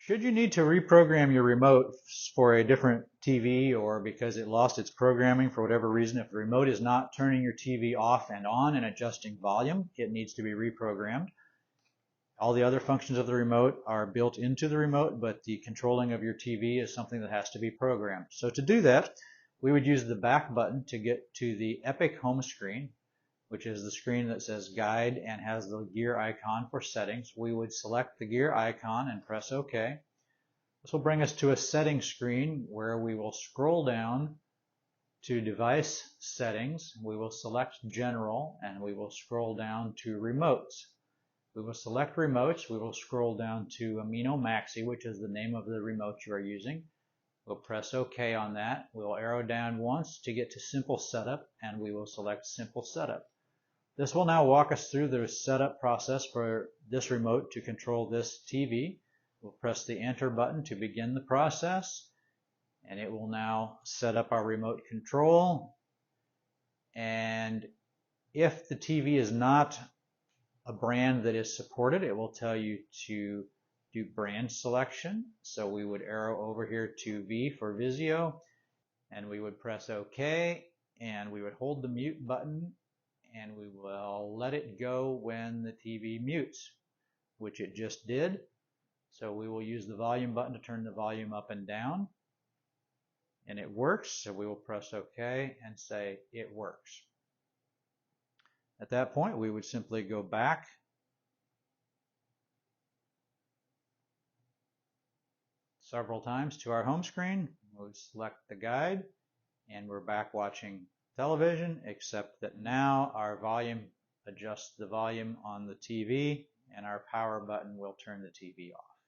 Should you need to reprogram your remote for a different TV or because it lost its programming for whatever reason, if the remote is not turning your TV off and on and adjusting volume, it needs to be reprogrammed. All the other functions of the remote are built into the remote, but the controlling of your TV is something that has to be programmed. So to do that, we would use the back button to get to the Epic home screen, which is the screen that says guide and has the gear icon for settings. We would select the gear icon and press OK. This will bring us to a settings screen where we will scroll down to device settings. We will select general and we will scroll down to remotes. We will select remotes. We will scroll down to Amino Maxi, which is the name of the remote you are using. We'll press OK on that. We'll arrow down once to get to Simple Setup, and we will select Simple Setup. This will now walk us through the setup process for this remote to control this TV. We'll press the Enter button to begin the process, and it will now set up our remote control. And if the TV is not a brand that is supported, it will tell you to do brand selection. So we would arrow over here to V for Vizio, and we would press OK, and we would hold the mute button, and we will let it go when the TV mutes, which it just did. So we will use the volume button to turn the volume up and down, and it works. So we will press OK and say it works. At that point, we would simply go back several times to our home screen. We would select the guide, and we're back watching television, except that now our volume adjusts the volume on the TV, and our power button will turn the TV off.